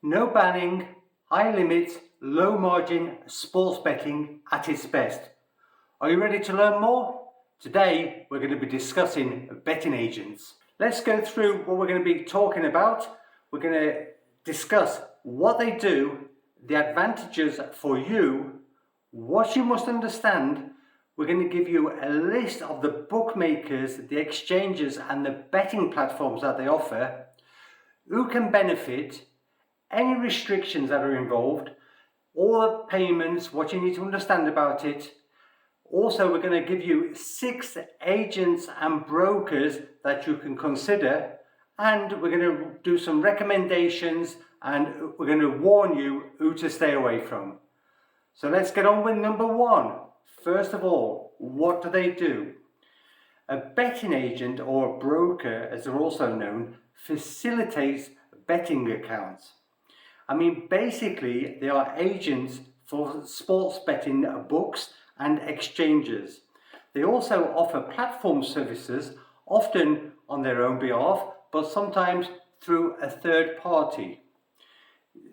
No banning, high limits, low margin sports betting at its best. Are you ready to learn more? Today we're going to be discussing betting agents. Let's go through what we're going to be talking about. We're going to discuss what they do, the advantages for you, what you must understand. We're going to give you a list of the bookmakers, the exchanges and the betting platforms that they offer, who can benefit, any restrictions that are involved, all the payments, what you need to understand about it. Also, we're going to give you 6 agents and brokers that you can consider, and we're going to do some recommendations and we're going to warn you who to stay away from. So let's get on with number 1. First of all, what do they do? A betting agent, or a broker as they're also known, facilitates betting accounts. I mean, basically they are agents for sports betting books and exchanges. They also offer platform services, often on their own behalf, but sometimes through a third party.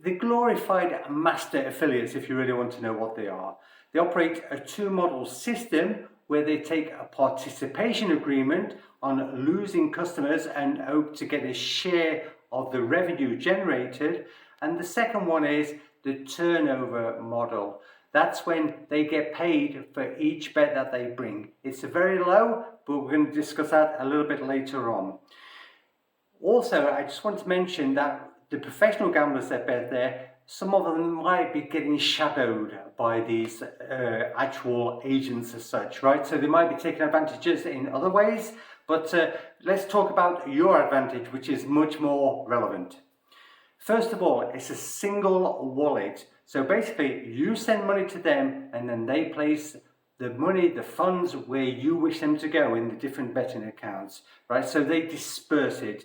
The glorified master affiliates, if you really want to know what they are. They operate a 2-model system where they take a participation agreement on losing customers and hope to get a share of the revenue generated. And the second one is the turnover model. That's when they get paid for each bet that they bring. It's very low, but we're going to discuss that a little bit later on. Also, I just want to mention that the professional gamblers that bet there, some of them might be getting shadowed by these actual agents as such, right? So they might be taking advantages in other ways, but let's talk about your advantage, which is much more relevant. First of all, it's a single wallet. So basically you send money to them and then they place the money, the funds, where you wish them to go in the different betting accounts, right? So they disperse it.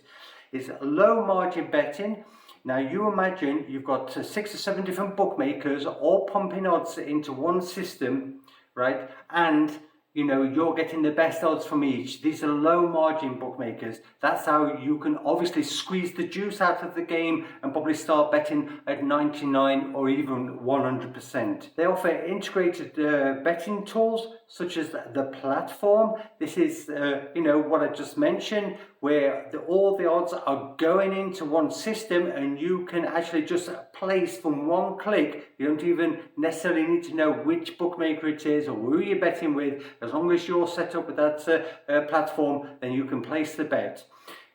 It's low margin betting. Now you imagine you've got 6 or 7 different bookmakers all pumping odds into one system, right? And you know, you're getting the best odds from each. These are low margin bookmakers. That's how you can obviously squeeze the juice out of the game and probably start betting at 99 or even 100%. They offer integrated betting tools such as the platform. This is, you know, what I just mentioned, where all the odds are going into one system and you can actually just place from one click. You don't even necessarily need to know which bookmaker it is or who you're betting with. As long as you're set up with that platform, then you can place the bet,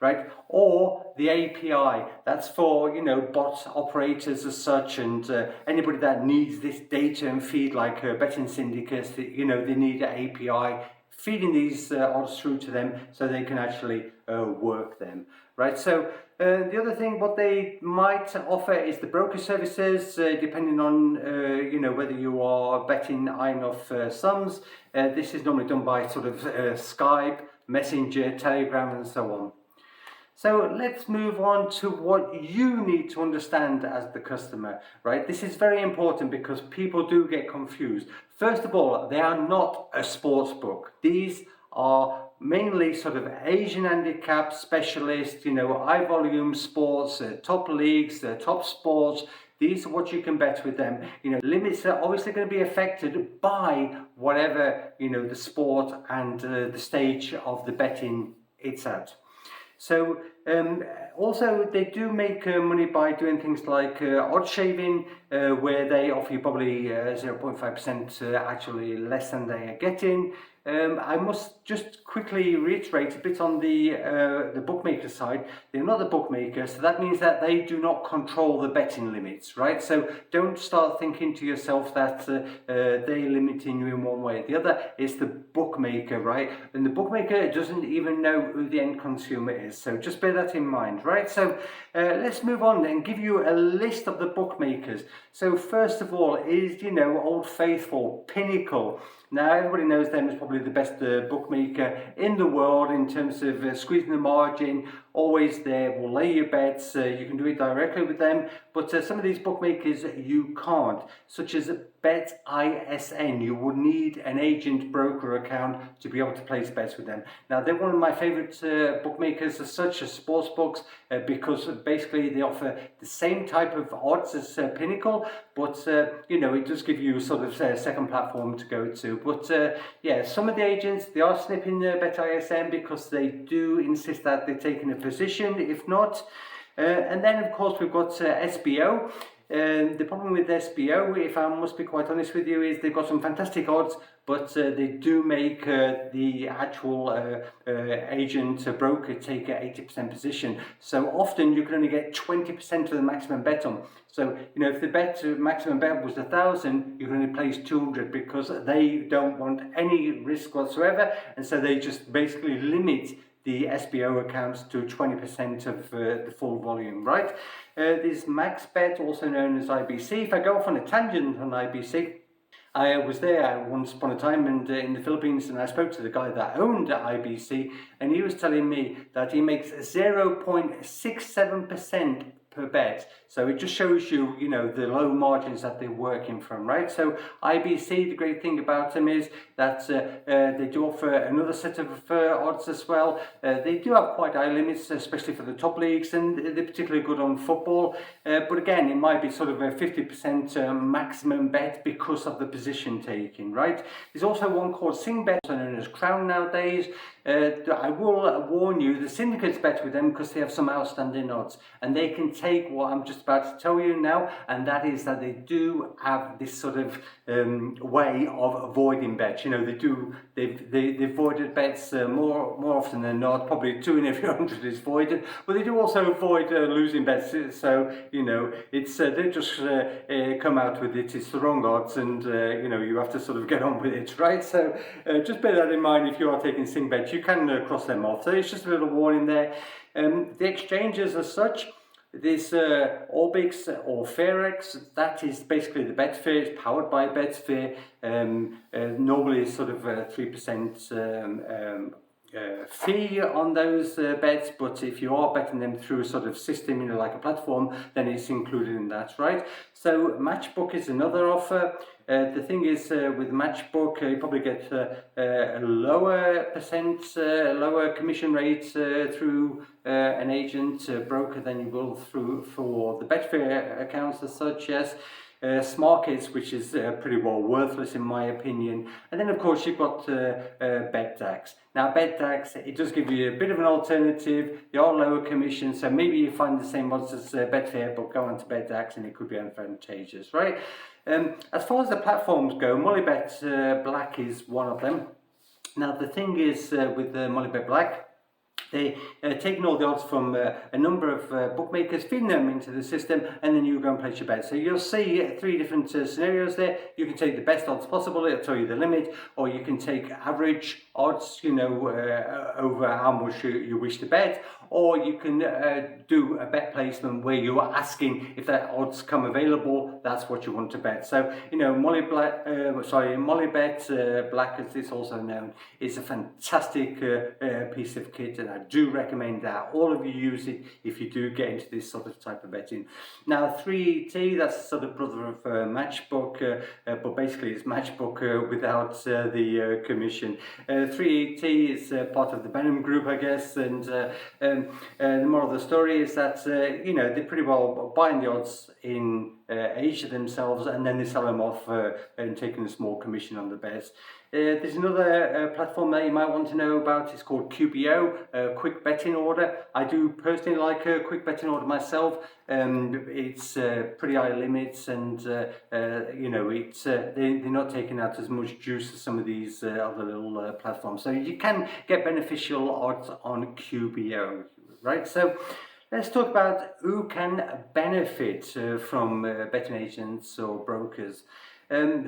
right? Or the API, that's for, you know, bot operators as such, and anybody that needs this data and feed, like betting syndicates, you know, they need an API feeding these odds through to them so they can actually work them, right? So the other thing what they might offer is the broker services, depending on you know, whether you are betting high enough sums. This is normally done by sort of Skype, Messenger, Telegram and so on. So let's move on to what you need to understand as the customer, right? This is very important because people do get confused. First of all, they are not a sports book. These are mainly sort of Asian handicap specialists, you know, high volume sports, top leagues, top sports. These are what you can bet with them. You know, limits are obviously going to be affected by whatever, you know, the sport and the stage of the betting it's at. So also they do make money by doing things like odd shaving, where they offer you probably 0.5% actually less than they are getting. I must just quickly reiterate a bit on the bookmaker side. They're not the bookmaker, so that means that they do not control the betting limits, right? So don't start thinking to yourself that they're limiting you in one way or the other. It's the bookmaker, right? And the bookmaker doesn't even know who the end consumer is, so just bear that in mind, right? So let's move on and give you a list of the bookmakers. So first of all is, you know, Old Faithful, Pinnacle. Now everybody knows them as probably the best bookmaker in the world in terms of squeezing the margin, always there will lay your bets. You can do it directly with them, but some of these bookmakers you can't, such as BetISN. You would need an agent broker account to be able to place bets with them. Now, they're one of my favorite bookmakers as such as Sportsbooks, because basically they offer the same type of odds as Pinnacle, but you know, it does give you sort of a second platform to go to. But yeah, some of the agents, they are snipping BetISN because they do insist that they're taking a position, if not. And then of course we've got SBO. The problem with SBO, if I must be quite honest with you, is they've got some fantastic odds, but they do make the actual agent broker take an 80% position. So often you can only get 20% of the maximum bet on. So, you know, if the maximum bet was 1,000, you can only place 200 because they don't want any risk whatsoever, and so they just basically limit the SBO accounts to 20% of the full volume, right? There's MAXBET, also known as IBC. If I go off on a tangent on IBC, I was there once upon a time and in the Philippines, and I spoke to the guy that owned IBC, and he was telling me that he makes 0.67% per bet. So it just shows you, you know, the low margins that they're working from, right? So IBC, the great thing about them is that they do offer another set of odds as well. They do have quite high limits, especially for the top leagues, and they're particularly good on football. But again, it might be sort of a 50% maximum bet because of the position taking, right? There's also one called SINGBET, also known as Crown nowadays. I will warn you, the syndicates bet with them because they have some outstanding odds, and they can take what I'm just about to tell you now, and that is that they do have this sort of way of avoiding bets. You know, they've avoided bets more often than not. Probably 2 in every 100 is voided, but they do also avoid losing bets. So you know, it's they just come out with it. It's the wrong odds, and you know, you have to sort of get on with it, right? So just bear that in mind if you are taking SINGBET. You can cross them off. So it's just a little warning there. The exchanges as such, this Orbix or Fairex, that is basically the Betfair. It's powered by Betfair. Normally it's sort of 3% fee on those bets, but if you are betting them through a sort of system, you know, like a platform, then it's included in that, right? So Matchbook is another offer. The thing is with Matchbook, you probably get a lower lower commission rate through an agent broker than you will for the Betfair accounts as such, yes. Smarkets, which is pretty well worthless in my opinion. And then of course you've got BetDAX. Now BetDAX, it does give you a bit of an alternative. They are lower commission, so maybe you find the same odds as Betfair, but go on to BetDAX and it could be advantageous, right? As far as the platforms go, Molybet Black is one of them. Now the thing is with Molybet Black, they taking all the odds from a number of bookmakers, feeding them into the system, and then you go and place your bet. So you'll see 3 different scenarios there. You can take the best odds possible, it'll tell you the limit, or you can take average odds, you know, over how much you wish to bet, or you can do a bet placement where you are asking if that odds come available, that's what you want to bet. So, you know, Molybet Black, as it's also known, is a fantastic piece of kit, and I do recommend that all of you use it if you do get into this sort of type of betting. Now 3ET, that's sort of brother of Matchbook, but basically it's Matchbook without the commission. 3ET is part of the Benham Group, I guess, and the moral of the story is that you know, they're pretty well buying the odds in Asia themselves, and then they sell them off and taking a small commission on the bets. There's another platform that you might want to know about. It's called QBO, Quick Betting Order. I do personally like a Quick Betting Order myself. It's pretty high limits, and you know, it's they're not taking out as much juice as some of these other little platforms. So you can get beneficial odds on QBO, right? So let's talk about who can benefit from betting agents or brokers.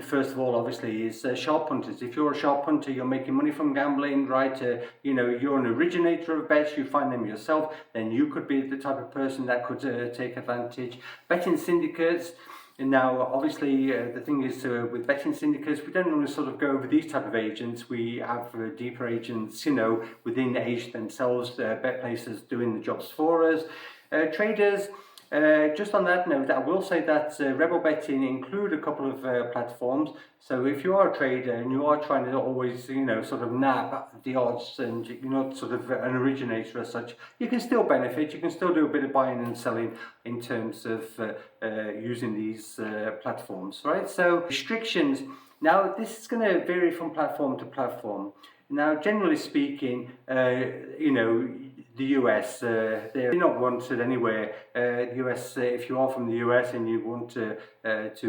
First of all, obviously, is sharp punters. If you're a sharp punter, you're making money from gambling, right? You know, you're an originator of bets, you find them yourself, then you could be the type of person that could take advantage. Betting syndicates, And now, obviously, the thing is with betting syndicates, we don't want to sort of go over these type of agents. We have deeper agents, within the agent themselves, bet places doing the jobs for us. Traders, just on that note, I will say that Rebel Betting include a couple of platforms. So if you are a trader and you are trying to always, sort of nab the odds, and you're not sort of an originator as such, you can still benefit. You can still do a bit of buying and selling in terms of using these platforms, right? So restrictions. Now this is going to vary from platform to platform. Now, generally speaking, the US, they're not wanted anywhere. The US, if you are from the US and you want to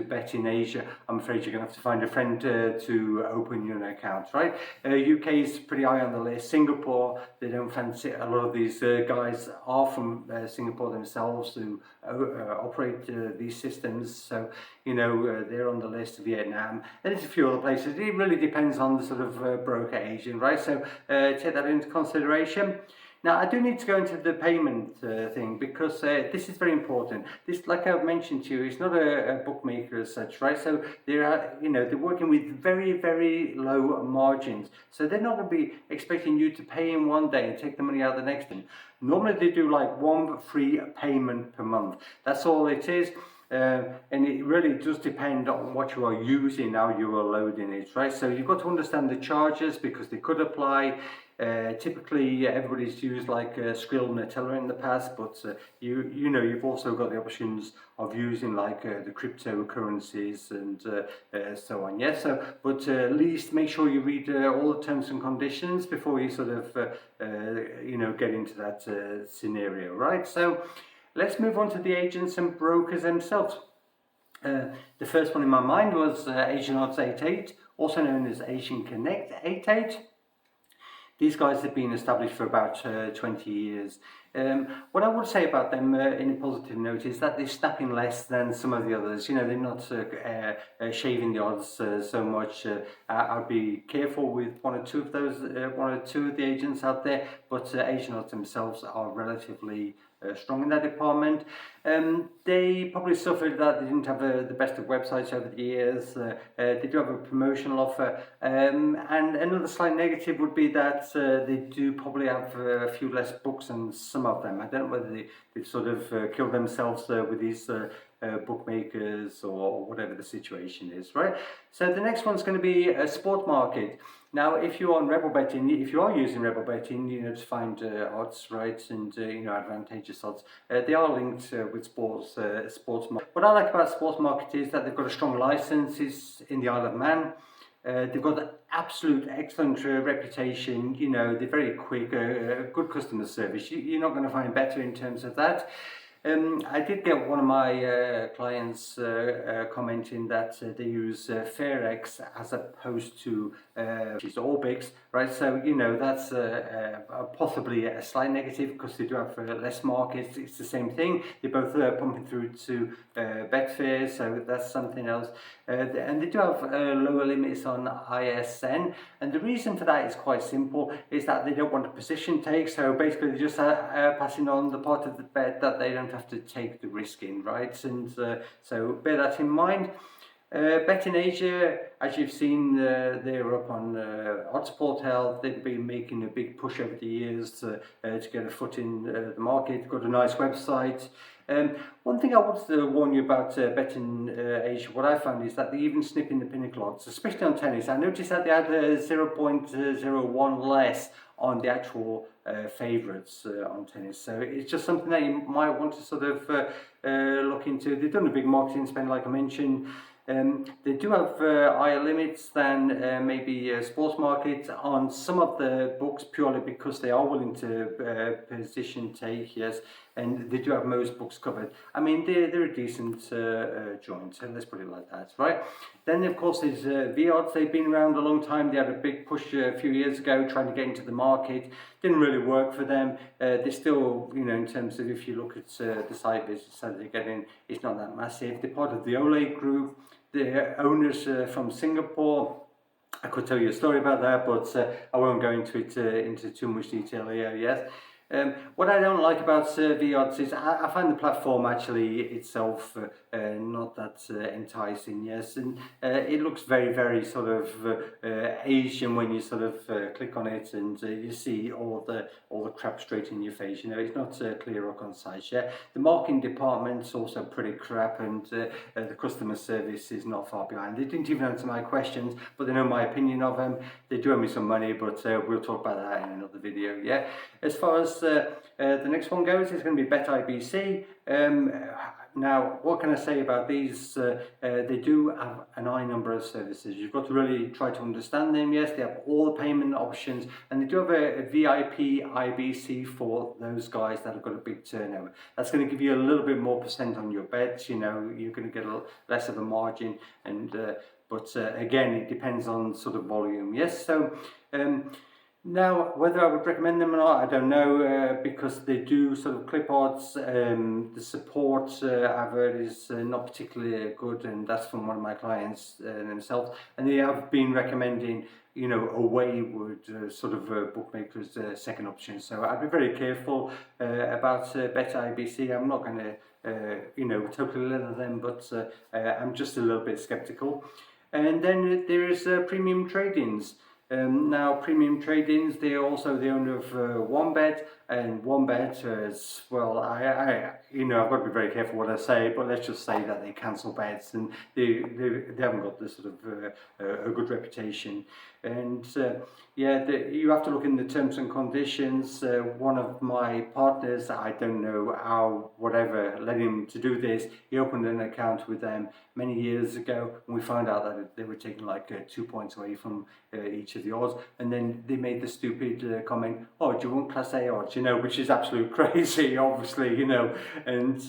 bet in Asia, I'm afraid you're going to have to find a friend to open your account, right? UK is pretty high on the list. Singapore, they don't fancy. A lot of these guys are from Singapore themselves who operate these systems, so they're on the list. Vietnam, and there's a few other places. It really depends on the sort of broker agent, right? So take that into consideration. Now, I do need to go into the payment thing, because this is very important. This, like I've mentioned to you, it's not a bookmaker as such, right? So they're working with very, very low margins. So they're not going to be expecting you to pay in one day and take the money out the next day. Normally they do like one free payment per month. That's all it is. And it really does depend on what you are using, how you are loading it, right? So you've got to understand the charges, because they could apply. Typically everybody's used like Skrill and Nutella in the past, but you've also got the options of using like the cryptocurrencies and so on. Yeah, so but at least make sure you read all the terms and conditions before you sort of get into that scenario, right? So let's move on to the agents and brokers themselves. The first one in my mind was Asian Odds 88, also known as Asian Connect 88. These guys have been established for about 20 years. What I would say about them in a positive note is that they're snapping less than some of the others. They're not shaving the odds so much. I'd be careful with one or two of the agents out there, but Asian Odds themselves are relatively strong in that department. They probably suffered that they didn't have the best of websites over the years. They do have a promotional offer, and another slight negative would be that they do probably have a few less books than some of them. I don't know whether they've sort of killed themselves with these bookmakers or whatever the situation is, right? So the next one's going to be a sport market. Now, if you're on Rebel Betting, if you are using Rebel Betting, to find odds, right, and advantageous odds, they are linked with sports market. What I like about sports market is that they've got a strong license. It's in the Isle of Man. They've got an absolute excellent reputation. They're very quick, good customer service. You're not going to find better in terms of that. I did get one of my clients commenting that they use FairX as opposed to Orbix, right? So that's possibly a slight negative, because they do have less markets. It's the same thing. They're both pumping through to Betfair, so that's something else. And they do have lower limits on ISN, and the reason for that is quite simple, is that they don't want a position take. So basically they're just passing on the part of the bet that they don't have to take the risk in, right? And so bear that in mind. Bet in Asia, as you've seen, they're up on Odds Portal. They've been making a big push over the years to get a foot in the market. They've got a nice website. One thing I wanted to warn you about betting Asia, what I found is that they even snip in the Pinnacle odds, especially on tennis. I noticed that they had 0.01 less on the actual favourites on tennis. So it's just something that you might want to sort of look into. They've done a big marketing spend, like I mentioned. They do have higher limits than maybe sports markets on some of the books, purely because they are willing to position take, yes, and they do have most books covered. I mean, they're a decent joint, so let's put it like that, right? Then, of course, there's V-Odds. They've been around a long time. They had a big push a few years ago trying to get into the market. Didn't really work for them. They're still, in terms of, if you look at the site visits that they're getting, it's not that massive. They're part of the Ole group. The owners from Singapore. I could tell you a story about that, but I won't go into it into too much detail here. Yes, What I don't like about V-Odds is I find the platform actually itself not that enticing, yes, and it looks very sort of Asian when you sort of click on it, and you see all the crap straight in your face. You know, it's not clear or concise. Yeah, the marketing department's also pretty crap, and the customer service is not far behind. They didn't even answer my questions, but they know my opinion of them. They do owe me some money, but we'll talk about that in another video. Yeah, as far as the next one goes, it's going to be Bet IBC. Now, what can I say about these? They do have an high number of services. You've got to really try to understand them. Yes, they have all the payment options, and they do have a VIP IBC for those guys that have got a big turnover. That's going to give you a little bit more percent on your bets. You know, you're going to get a little less of a margin, and but again, it depends on sort of volume. Yes, so. Now, whether I would recommend them or not, I don't know, because they do sort of clip odds. The support I've heard is not particularly good, and that's from one of my clients themselves. And they have been recommending, you know, a wayward sort of bookmakers second option. So I'd be very careful about Bet IBC. I'm not going to, you know, totally leather them, but I'm just a little bit skeptical. And then there is Premium Trade-ins. Now, Premium Trade-ins, they are also the owner of OneBet, and OneBet is, well, you know, I've got to be very careful what I say, but let's just say that they cancel bets, and they haven't got this sort of a good reputation. And yeah, you have to look in the terms and conditions. One of my partners, I don't know how, whatever, led him to do this. He opened an account with them many years ago, and we found out that they were taking like 2 points away from each of the odds, and then they made the stupid comment, oh, do you want Class A odds, you know, which is absolute crazy, obviously, you know, and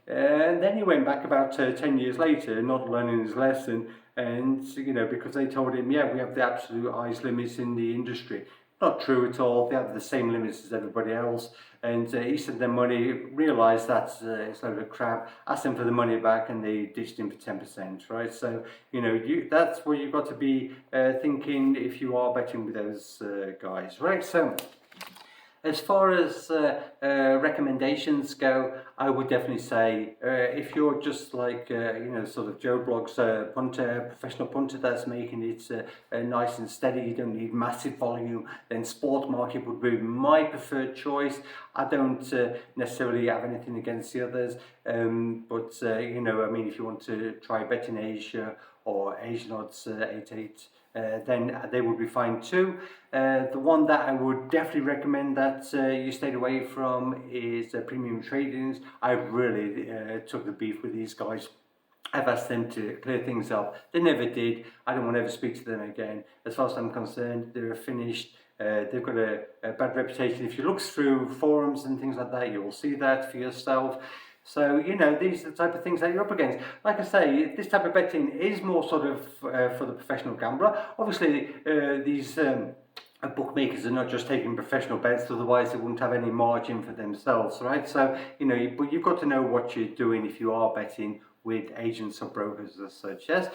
then he went back about 10 years later, not learning his lesson, and, you know, because they told him, yeah, we have the absolute highest limits in the industry. Not true at all. They have the same limits as everybody else, and he sent them money, realised that it's a load of crap, asked them for the money back, and they ditched him for 10%, right? So, you know, that's what you've got to be thinking if you are betting with those guys, right? So, as far as recommendations go, I would definitely say if you're just like, you know, sort of Joe Blogg's punter, professional punter that's making it nice and steady, you don't need massive volume, then Sport Market would be my preferred choice. I don't necessarily have anything against the others, but, you know, I mean, if you want to try betting Asia or Asian odds 88, then they would be fine too. The one that I would definitely recommend that you stayed away from is Premium Trade-ins. I really took the beef with these guys. I've asked them to clear things up. They never did. I don't want to ever speak to them again. As far as I'm concerned, they're finished. They've got a bad reputation. If you look through forums and things like that, you will see that for yourself. So, you know, these are the type of things that you're up against. Like I say, this type of betting is more sort of for the professional gambler. Obviously, these bookmakers are not just taking professional bets, otherwise they wouldn't have any margin for themselves, right? So, you know, but you've got to know what you're doing if you are betting with agents or brokers as such, yes?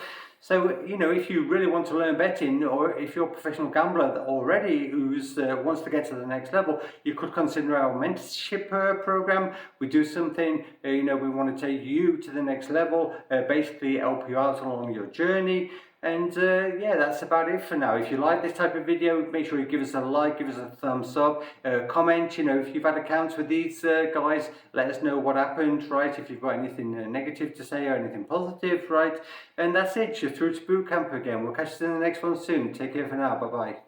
So, you know, if you really want to learn betting, or if you're a professional gambler already who's wants to get to the next level, you could consider our mentorship program. We do something, you know, we want to take you to the next level, basically help you out along your journey. And yeah, that's about it for now. If you like this type of video, make sure you give us a like, give us a thumbs up, comment, you know, if you've had accounts with these guys, let us know what happened, right? If you've got anything negative to say or anything positive, right? And that's it, you're through to boot camp again. We'll catch you in the next one soon. Take care for now, bye-bye.